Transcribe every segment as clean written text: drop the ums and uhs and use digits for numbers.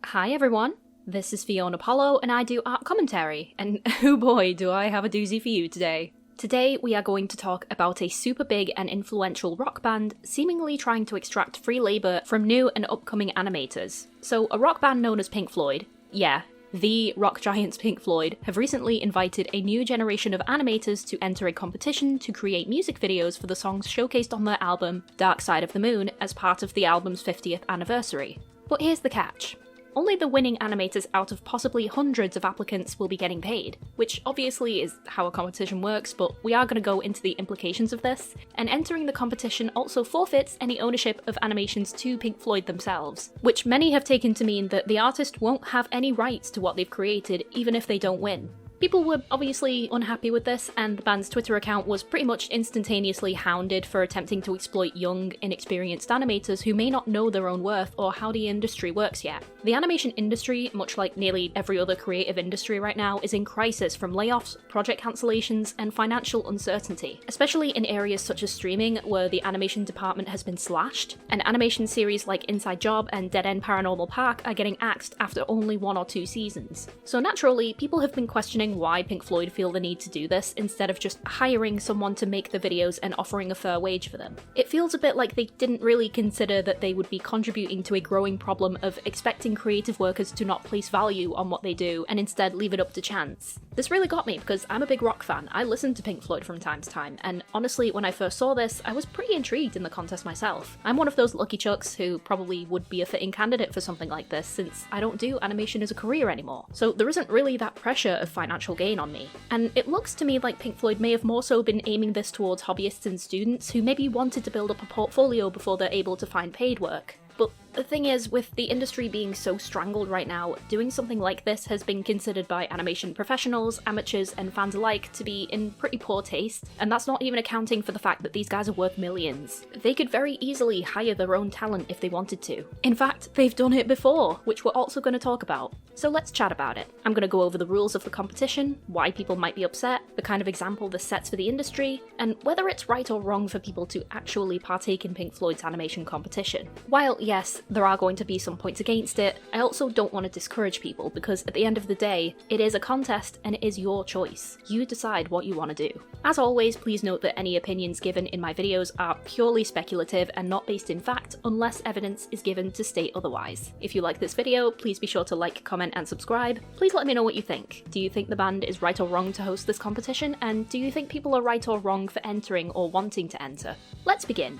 Hi everyone, this is Fiona Apollo and I do art commentary, and oh boy do I have a doozy for you today. Today we are going to talk about a super big and influential rock band seemingly trying to extract free labour from new and upcoming animators. So a rock band known as Pink Floyd, yeah, the rock giants Pink Floyd, have recently invited a new generation of animators to enter a competition to create music videos for the songs showcased on their album Dark Side of the Moon as part of the album's 50th anniversary. But here's the catch. Only the winning animators out of possibly hundreds of applicants will be getting paid, which obviously is how a competition works, but we are going to go into the implications of this, and entering the competition also forfeits any ownership of animations to Pink Floyd themselves, which many have taken to mean that the artist won't have any rights to what they've created even if they don't win. People were obviously unhappy with this, and the band's Twitter account was pretty much instantaneously hounded for attempting to exploit young, inexperienced animators who may not know their own worth or how the industry works yet. The animation industry, much like nearly every other creative industry right now, is in crisis from layoffs, project cancellations, and financial uncertainty, especially in areas such as streaming, where the animation department has been slashed, and animation series like Inside Job and Dead End Paranormal Park are getting axed after only 1 or 2 seasons. So naturally, people have been questioning why Pink Floyd feel the need to do this instead of just hiring someone to make the videos and offering a fair wage for them. It feels a bit like they didn't really consider that they would be contributing to a growing problem of expecting creative workers to not place value on what they do and instead leave it up to chance. This really got me because I'm a big rock fan. I listen to Pink Floyd from time to time, and honestly when I first saw this I was pretty intrigued in the contest myself. I'm one of those lucky chucks who probably would be a fitting candidate for something like this since I don't do animation as a career anymore, so there isn't really that pressure of financial gain on me. And it looks to me like Pink Floyd may have more so been aiming this towards hobbyists and students who maybe wanted to build up a portfolio before they're able to find paid work. But the thing is, with the industry being so strangled right now, doing something like this has been considered by animation professionals, amateurs, and fans alike to be in pretty poor taste, and that's not even accounting for the fact that these guys are worth millions. They could very easily hire their own talent if they wanted to. In fact, they've done it before, which we're also going to talk about. So let's chat about it. I'm going to go over the rules of the competition, why people might be upset, the kind of example this sets for the industry, and whether it's right or wrong for people to actually partake in Pink Floyd's animation competition. While, yes, there are going to be some points against it, I also don't want to discourage people because at the end of the day, it is a contest and it is your choice. You decide what you want to do. As always, please note that any opinions given in my videos are purely speculative and not based in fact unless evidence is given to state otherwise. If you like this video, please be sure to like, comment, and subscribe. Please let me know what you think. Do you think the band is right or wrong to host this competition, and do you think people are right or wrong for entering or wanting to enter? Let's begin.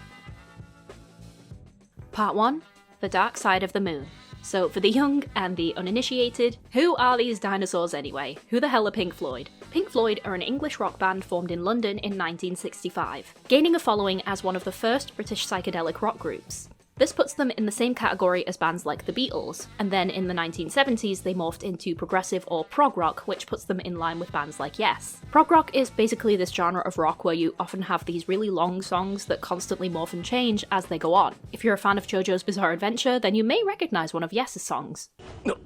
Part 1. The Dark Side of the Moon. So for the young and the uninitiated, who are these dinosaurs anyway? Who the hell are Pink Floyd? Pink Floyd are an English rock band formed in London in 1965, gaining a following as one of the first British psychedelic rock groups. This puts them in the same category as bands like the Beatles, and then in the 1970s they morphed into progressive or prog rock, which puts them in line with bands like Yes. Prog rock is basically this genre of rock where you often have these really long songs that constantly morph and change as they go on. If you're a fan of JoJo's Bizarre Adventure, then you may recognise one of Yes's songs. No.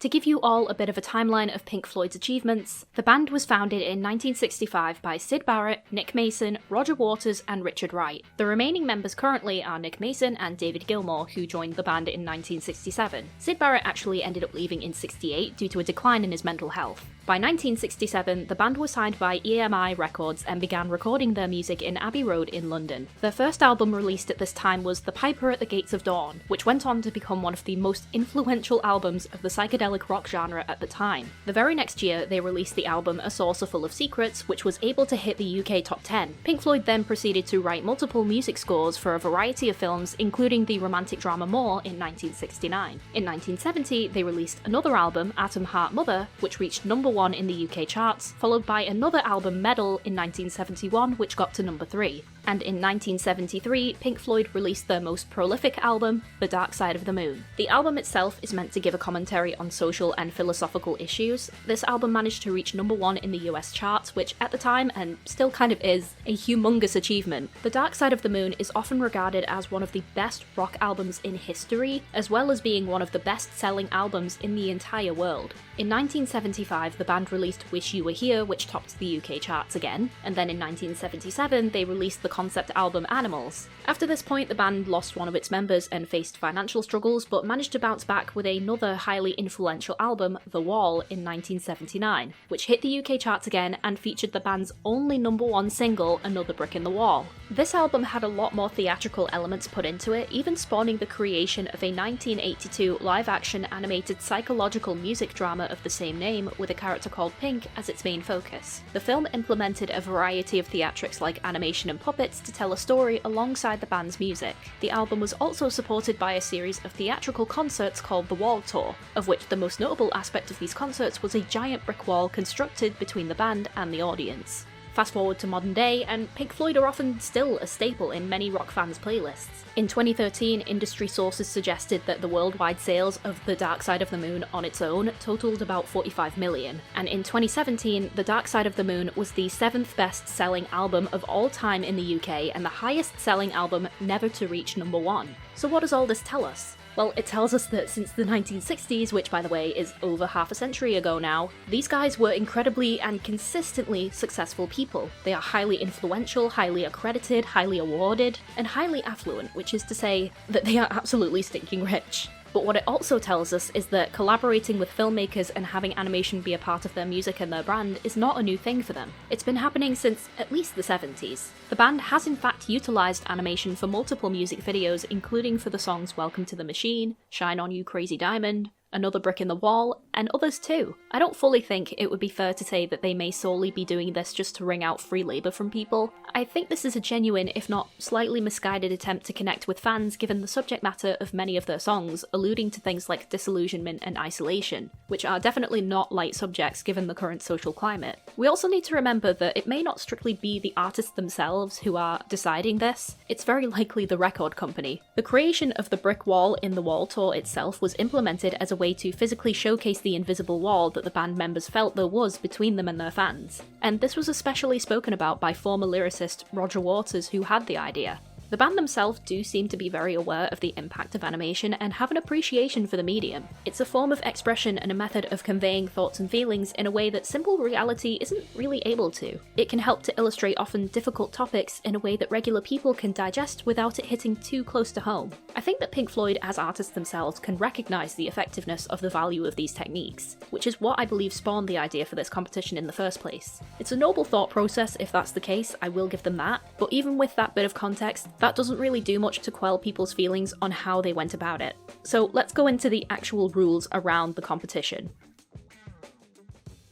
To give you all a bit of a timeline of Pink Floyd's achievements, the band was founded in 1965 by Syd Barrett, Nick Mason, Roger Waters, and Richard Wright. The remaining members currently are Nick Mason and David Gilmour, who joined the band in 1967. Syd Barrett actually ended up leaving in '68 due to a decline in his mental health. By 1967, the band was signed by EMI Records and began recording their music in Abbey Road in London. Their first album released at this time was The Piper at the Gates of Dawn, which went on to become one of the most influential albums of the psychedelic rock genre at the time. The very next year, they released the album A Saucer Full of Secrets, which was able to hit the UK top 10. Pink Floyd then proceeded to write multiple music scores for a variety of films, including the romantic drama More in 1969. In 1970, they released another album, Atom Heart Mother, which reached number 1 in the UK charts, followed by another album, Medal, in 1971, which got to number 3. And in 1973, Pink Floyd released their most prolific album, The Dark Side of the Moon. The album itself is meant to give a commentary on social and philosophical issues. This album managed to reach number 1 in the US charts, which at the time, and still kind of is, a humongous achievement. The Dark Side of the Moon is often regarded as one of the best rock albums in history, as well as being one of the best-selling albums in the entire world. In 1975, the band released Wish You Were Here, which topped the UK charts again, and then in 1977 they released the concept album Animals. After this point, the band lost one of its members and faced financial struggles, but managed to bounce back with another highly influential album, The Wall, in 1979, which hit the UK charts again and featured the band's only #1 single, Another Brick in the Wall. This album had a lot more theatrical elements put into it, even spawning the creation of a 1982 live-action animated psychological music drama of the same name with a character called Pink as its main focus. The film implemented a variety of theatrics like animation and puppets to tell a story alongside the band's music. The album was also supported by a series of theatrical concerts called the Wall Tour, of which the most notable aspect of these concerts was a giant brick wall constructed between the band and the audience. Fast forward to modern day, and Pink Floyd are often still a staple in many rock fans' playlists. In 2013, industry sources suggested that the worldwide sales of The Dark Side of the Moon on its own totaled about 45 million, and in 2017, The Dark Side of the Moon was the 7th best-selling album of all time in the UK and the highest-selling album never to reach #1. So what does all this tell us? Well, it tells us that since the 1960s, which by the way is over half a century ago now, these guys were incredibly and consistently successful people. They are highly influential, highly accredited, highly awarded, and highly affluent, which is to say that they are absolutely stinking rich. But what it also tells us is that collaborating with filmmakers and having animation be a part of their music and their brand is not a new thing for them. It's been happening since at least the 70s. The band has in fact utilised animation for multiple music videos, including for the songs Welcome to the Machine, Shine On You Crazy Diamond, Another Brick in the Wall, and others too. I don't fully think it would be fair to say that they may solely be doing this just to wring out free labour from people. I think this is a genuine, if not slightly misguided attempt to connect with fans given the subject matter of many of their songs, alluding to things like disillusionment and isolation, which are definitely not light subjects given the current social climate. We also need to remember that it may not strictly be the artists themselves who are deciding this, it's very likely the record company. The creation of the brick wall in the Wall Tour itself was implemented as a way to physically showcase the invisible wall that the band members felt there was between them and their fans. And this was especially spoken about by former lyricist Roger Waters, who had the idea. The band themselves do seem to be very aware of the impact of animation and have an appreciation for the medium. It's a form of expression and a method of conveying thoughts and feelings in a way that simple reality isn't really able to. It can help to illustrate often difficult topics in a way that regular people can digest without it hitting too close to home. I think that Pink Floyd as artists themselves can recognise the effectiveness of the value of these techniques, which is what I believe spawned the idea for this competition in the first place. It's a noble thought process if that's the case, I will give them that, but even with that bit of context, that doesn't really do much to quell people's feelings on how they went about it. So let's go into the actual rules around the competition.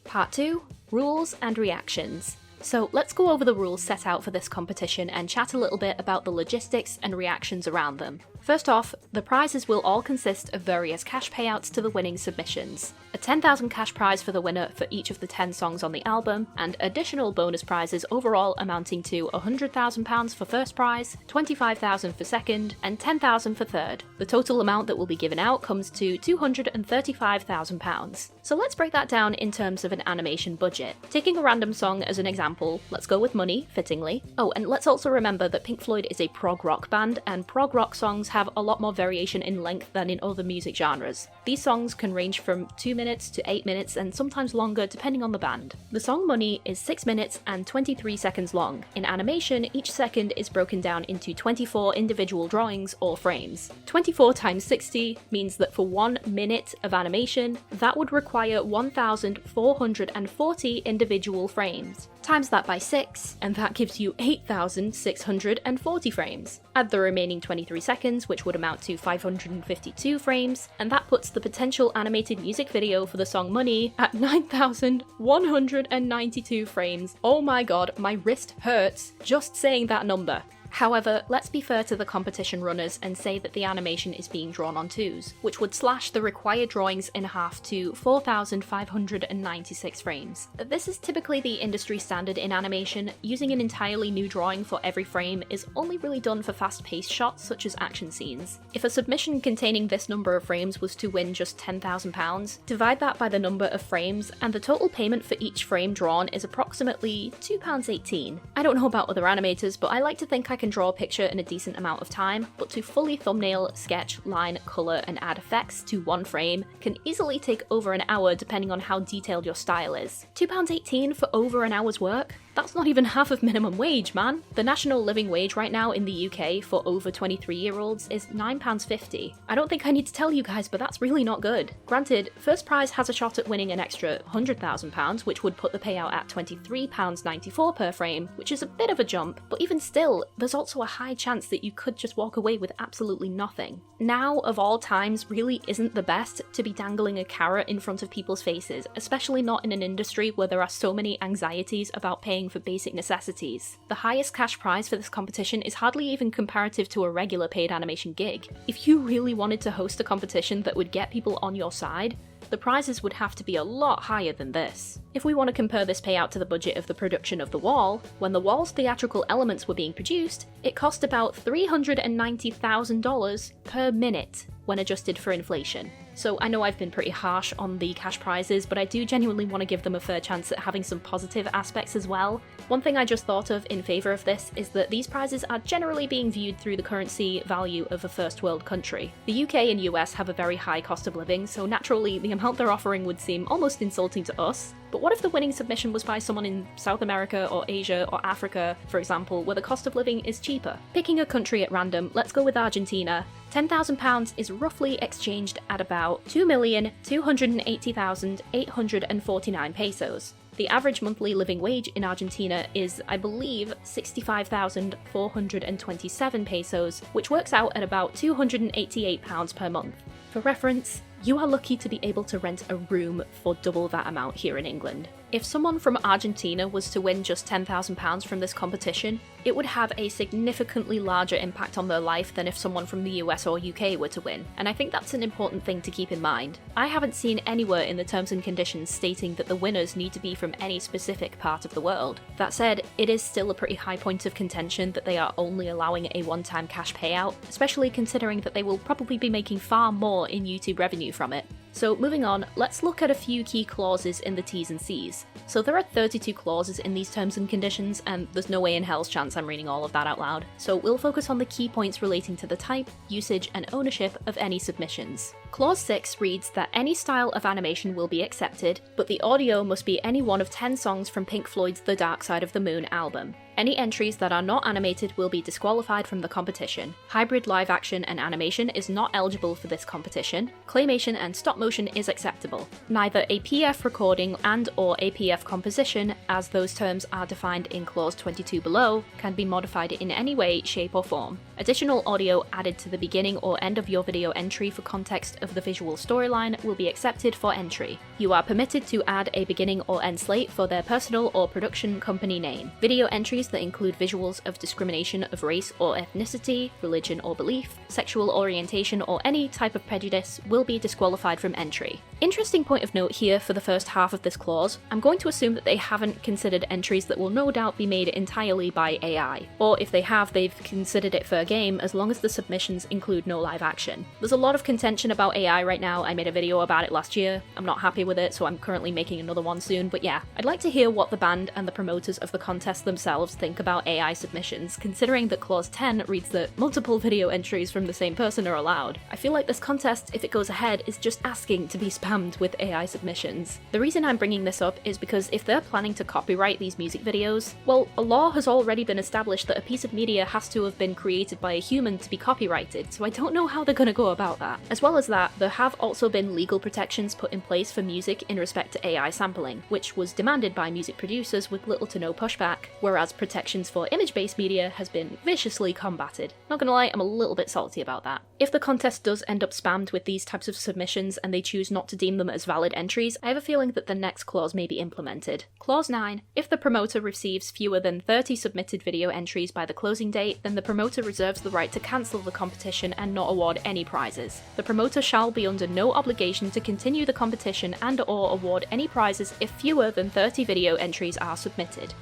Part 2, Rules and Reactions. So let's go over the rules set out for this competition and chat a little bit about the logistics and reactions around them. First off, the prizes will all consist of various cash payouts to the winning submissions. A 10,000 cash prize for the winner for each of the 10 songs on the album, and additional bonus prizes overall amounting to £100,000 for first prize, £25,000 for second, and £10,000 for third. The total amount that will be given out comes to £235,000. So let's break that down in terms of an animation budget. Taking a random song as an example, let's go with Money, fittingly. Oh, and let's also remember that Pink Floyd is a prog rock band, and prog rock songs have a lot more variation in length than in other music genres. These songs can range from 2 minutes to 8 minutes and sometimes longer depending on the band. The song Money is 6 minutes and 23 seconds long. In animation, each second is broken down into 24 individual drawings or frames. 24 times 60 means that for 1 minute of animation, that would require 1,440 individual frames. Times that by 6, and that gives you 8,640 frames. Add the remaining 23 seconds, which would amount to 552 frames, and that puts the potential animated music video for the song Money at 9,192 frames. Oh my god, my wrist hurts just saying that number. However, let's be fair to the competition runners and say that the animation is being drawn on 2s, which would slash the required drawings in half to 4,596 frames. This is typically the industry standard in animation. Using an entirely new drawing for every frame is only really done for fast-paced shots such as action scenes. If a submission containing this number of frames was to win just £10,000, divide that by the number of frames, and the total payment for each frame drawn is approximately £2.18. I don't know about other animators, but I like to think I can can draw a picture in a decent amount of time, but to fully thumbnail, sketch, line, colour and add effects to one frame can easily take over an hour depending on how detailed your style is. £2.18 for over an hour's work? That's not even half of minimum wage, man! The national living wage right now in the UK for over 23-year-olds is £9.50. I don't think I need to tell you guys, but that's really not good. Granted, first prize has a shot at winning an extra £100,000, which would put the payout at £23.94 per frame, which is a bit of a jump, but even still, there's also a high chance that you could just walk away with absolutely nothing. Now, of all times, really isn't the best to be dangling a carrot in front of people's faces, especially not in an industry where there are so many anxieties about paying for basic necessities. The highest cash prize for this competition is hardly even comparative to a regular paid animation gig. If you really wanted to host a competition that would get people on your side, the prizes would have to be a lot higher than this. If we want to compare this payout to the budget of the production of The Wall, when The Wall's theatrical elements were being produced, it cost about $390,000 per minute when adjusted for inflation. So I know I've been pretty harsh on the cash prizes, but I do genuinely want to give them a fair chance at having some positive aspects as well. One thing I just thought of in favour of this is that these prizes are generally being viewed through the currency value of a first world country. The UK and US have a very high cost of living, so naturally the amount they're offering would seem almost insulting to us. But what if the winning submission was by someone in South America or Asia or Africa, for example, where the cost of living is cheaper? Picking a country at random, let's go with Argentina. £10,000 is roughly exchanged at about 2,280,849 pesos. The average monthly living wage in Argentina is, I believe, 65,427 pesos, which works out at about £288 per month. For reference, you are lucky to be able to rent a room for double that amount here in England. If someone from Argentina was to win just £10,000 from this competition, it would have a significantly larger impact on their life than if someone from the US or UK were to win, and I think that's an important thing to keep in mind. I haven't seen anywhere in the terms and conditions stating that the winners need to be from any specific part of the world. That said, it is still a pretty high point of contention that they are only allowing a one-time cash payout, especially considering that they will probably be making far more in YouTube revenue from it. So moving on, let's look at a few key clauses in the T's and C's. So there are 32 clauses in these terms and conditions, and there's no way in hell's chance I'm reading all of that out loud. So we'll focus on the key points relating to the type, usage, and ownership of any submissions. Clause 6 reads that any style of animation will be accepted, but the audio must be any one of 10 songs from Pink Floyd's The Dark Side of the Moon album. Any entries that are not animated will be disqualified from the competition. Hybrid live action and animation is not eligible for this competition. Claymation and stop motion is acceptable. Neither a PF recording and/or a PF composition, as those terms are defined in clause 22 below, can be modified in any way, shape or form. Additional audio added to the beginning or end of your video entry for context of the visual storyline will be accepted for entry. You are permitted to add a beginning or end slate for their personal or production company name. Video entries that include visuals of discrimination of race or ethnicity, religion or belief, sexual orientation or any type of prejudice will be disqualified from entry. Interesting point of note here for the first half of this clause, I'm going to assume that they haven't considered entries that will no doubt be made entirely by AI, or if they have, they've considered it fair game as long as the submissions include no live action. There's a lot of contention about AI right now. I made a video about it last year. I'm not happy with it, so I'm currently making another one soon, but yeah, I'd like to hear what the band and the promoters of the contest themselves think about AI submissions, considering that clause 10 reads that multiple video entries from the same person are allowed. I feel like this contest, if it goes ahead, is just asking to be spammed with AI submissions. The reason I'm bringing this up is because if they're planning to copyright these music videos, well, a law has already been established that a piece of media has to have been created by a human to be copyrighted, so I don't know how they're gonna go about that. As well as that, there have also been legal protections put in place for music in respect to AI sampling, which was demanded by music producers with little to no pushback, whereas protections for image-based media has been viciously combated. Not gonna lie, I'm a little bit salty about that. If the contest does end up spammed with these types of submissions and they choose not to deem them as valid entries, I have a feeling that the next clause may be implemented. Clause 9. If the promoter receives fewer than 30 submitted video entries by the closing date, then the promoter reserves the right to cancel the competition and not award any prizes. The promoter shall be under no obligation to continue the competition and/or award any prizes if fewer than 30 video entries are submitted.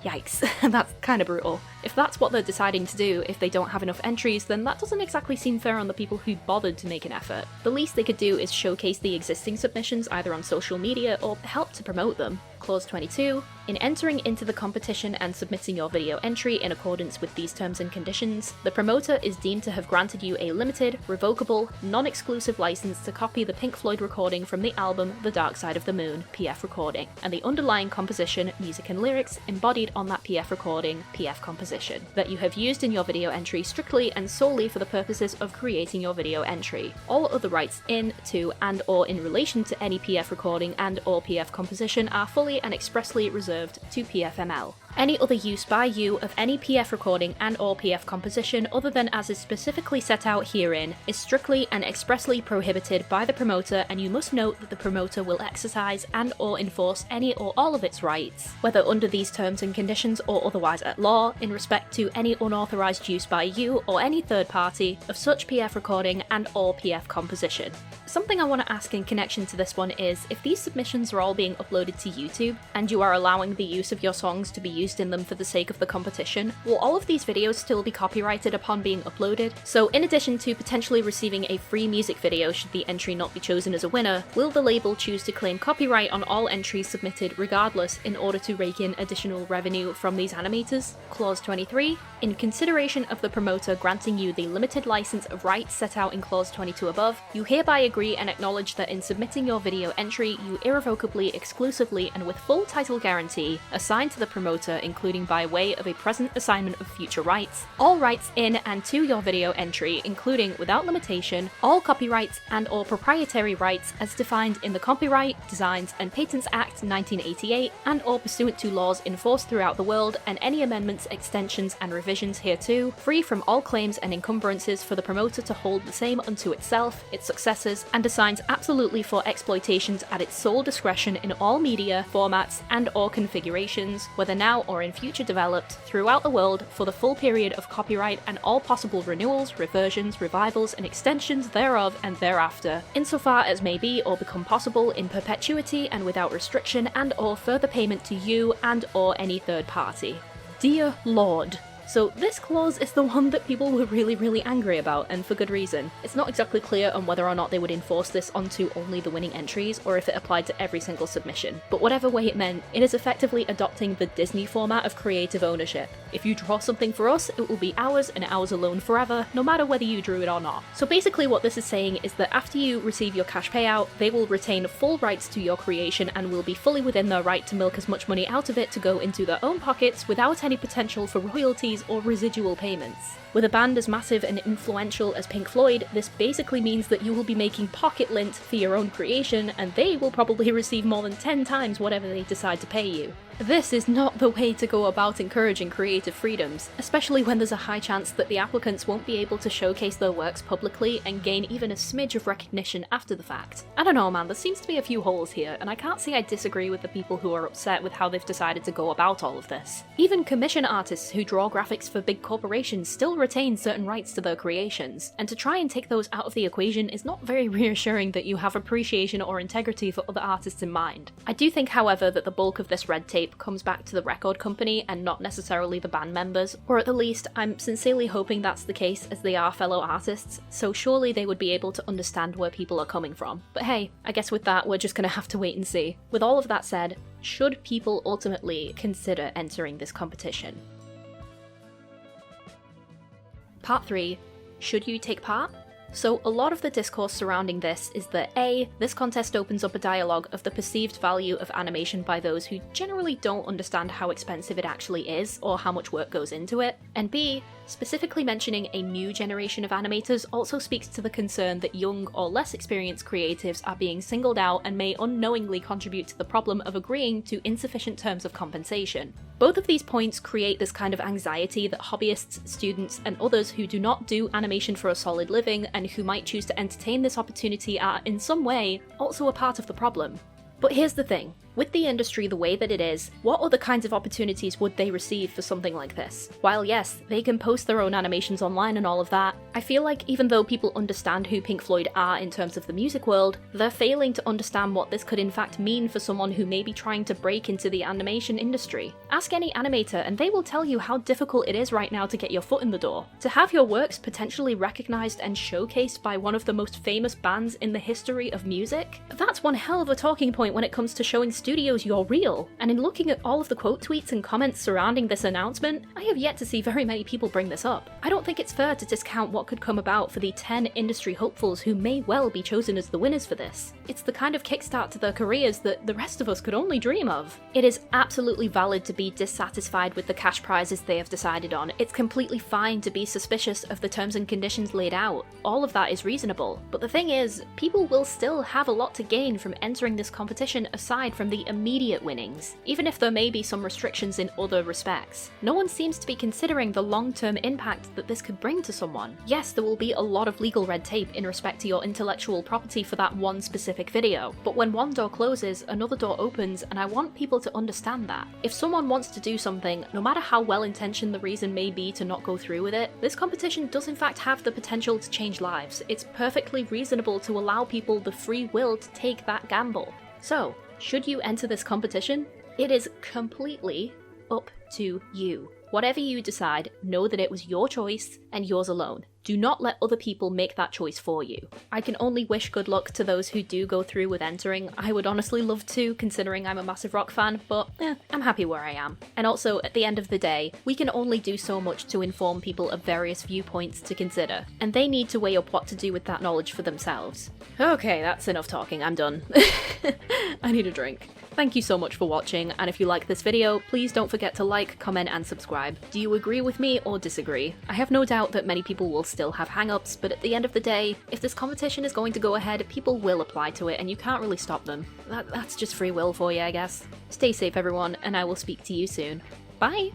Yikes, that's kinda brutal. If that's what they're deciding to do if they don't have enough entries, then that doesn't exactly seem fair on the people who bothered to make an effort. The least they could do is showcase the existing submissions either on social media or help to promote them. Clause 22. In entering into the competition and submitting your video entry in accordance with these terms and conditions, the promoter is deemed to have granted you a limited, revocable, non-exclusive license to copy the Pink Floyd recording from the album The Dark Side of the Moon, PF recording, and the underlying composition, music and lyrics embodied on that PF recording, PF composition, that you have used in your video entry strictly and solely for the purposes of creating your video entry. All other rights in, to, and or in relation to any PF recording and or PF composition are fully and expressly reserved to PFML. Any other use by you of any PF recording and or PF composition other than as is specifically set out herein is strictly and expressly prohibited by the promoter, and you must note that the promoter will exercise and or enforce any or all of its rights, whether under these terms and conditions or otherwise at law, in respect to any unauthorized use by you or any third party of such PF recording and or PF composition. Something I want to ask in connection to this one is, if these submissions are all being uploaded to YouTube, and you are allowing the use of your songs to be used in them for the sake of the competition, will all of these videos still be copyrighted upon being uploaded? So in addition to potentially receiving a free music video should the entry not be chosen as a winner, will the label choose to claim copyright on all entries submitted regardless in order to rake in additional revenue from these animators? Clause 23. In consideration of the promoter granting you the limited license of rights set out in Clause 22 above, you hereby agree and acknowledge that in submitting your video entry, you irrevocably, exclusively, and with full title guarantee assign to the promoter, including by way of a present assignment of future rights, all rights in and to your video entry, including, without limitation, all copyrights and or proprietary rights as defined in the Copyright, Designs and Patents Act 1988 and or pursuant to laws in force throughout the world, and any amendments, extensions and revisions hereto, free from all claims and encumbrances for the promoter to hold the same unto itself, its successors, and assigns absolutely for exploitations at its sole discretion in all media, formats and or configurations, whether now or in future developed, throughout the world for the full period of copyright and all possible renewals, reversions, revivals and extensions thereof and thereafter, insofar as may be or become possible in perpetuity and without restriction and or further payment to you and or any third party. Dear Lord. So this clause is the one that people were really angry about, and for good reason. It's not exactly clear on whether or not they would enforce this onto only the winning entries, or if it applied to every single submission. But whatever way it meant, it is effectively adopting the Disney format of creative ownership. If you draw something for us, it will be ours and ours alone forever, no matter whether you drew it or not. So basically what this is saying is that after you receive your cash payout, they will retain full rights to your creation and will be fully within their right to milk as much money out of it to go into their own pockets without any potential for royalties or residual payments. With a band as massive and influential as Pink Floyd, this basically means that you will be making pocket lint for your own creation, and they will probably receive more than 10 times whatever they decide to pay you. This is not the way to go about encouraging creative freedoms, especially when there's a high chance that the applicants won't be able to showcase their works publicly and gain even a smidge of recognition after the fact. I don't know, man, there seems to be a few holes here, and I can't say I disagree with the people who are upset with how they've decided to go about all of this. Even commission artists who draw graphics for big corporations still retain certain rights to their creations, and to try and take those out of the equation is not very reassuring that you have appreciation or integrity for other artists in mind. I do think, however, that the bulk of this red tape comes back to the record company and not necessarily the band members, or at the least, I'm sincerely hoping that's the case as they are fellow artists, so surely they would be able to understand where people are coming from. But hey, I guess with that, we're just gonna have to wait and see. With all of that said, should people ultimately consider entering this competition? Part 3. Should you take part? So a lot of the discourse surrounding this is that A, this contest opens up a dialogue of the perceived value of animation by those who generally don't understand how expensive it actually is or how much work goes into it, and B, specifically mentioning a new generation of animators also speaks to the concern that young or less experienced creatives are being singled out and may unknowingly contribute to the problem of agreeing to insufficient terms of compensation. Both of these points create this kind of anxiety that hobbyists, students, and others who do not do animation for a solid living and who might choose to entertain this opportunity are, in some way, also a part of the problem. But here's the thing. With the industry the way that it is, what other kinds of opportunities would they receive for something like this? While yes, they can post their own animations online and all of that, I feel like even though people understand who Pink Floyd are in terms of the music world, they're failing to understand what this could in fact mean for someone who may be trying to break into the animation industry. Ask any animator and they will tell you how difficult it is right now to get your foot in the door. To have your works potentially recognized and showcased by one of the most famous bands in the history of music? That's one hell of a talking point when it comes to showing studios you're real. And in looking at all of the quote tweets and comments surrounding this announcement, I have yet to see very many people bring this up. I don't think it's fair to discount what could come about for the 10 industry hopefuls who may well be chosen as the winners for this. It's the kind of kickstart to their careers that the rest of us could only dream of. It is absolutely valid to be dissatisfied with the cash prizes they have decided on. It's completely fine to be suspicious of the terms and conditions laid out. All of that is reasonable. But the thing is, people will still have a lot to gain from entering this competition aside from the immediate winnings, even if there may be some restrictions in other respects. No one seems to be considering the long-term impact that this could bring to someone. Yes, there will be a lot of legal red tape in respect to your intellectual property for that one specific video, but when one door closes, another door opens, and I want people to understand that. If someone wants to do something, no matter how well-intentioned the reason may be to not go through with it, this competition does in fact have the potential to change lives. It's perfectly reasonable to allow people the free will to take that gamble. So, should you enter this competition? It is completely up to you. Whatever you decide, know that it was your choice and yours alone. Do not let other people make that choice for you. I can only wish good luck to those who do go through with entering. I would honestly love to, considering I'm a massive rock fan, but I'm happy where I am. And also, at the end of the day, we can only do so much to inform people of various viewpoints to consider, and they need to weigh up what to do with that knowledge for themselves. Okay, that's enough talking, I'm done. I need a drink. Thank you so much for watching, and if you like this video, please don't forget to like, comment, and subscribe. Do you agree with me or disagree? I have no doubt that many people will still have hang-ups, but at the end of the day, if this competition is going to go ahead, people will apply to it, and you can't really stop them. That's just free will for you, I guess. Stay safe, everyone, and I will speak to you soon. Bye!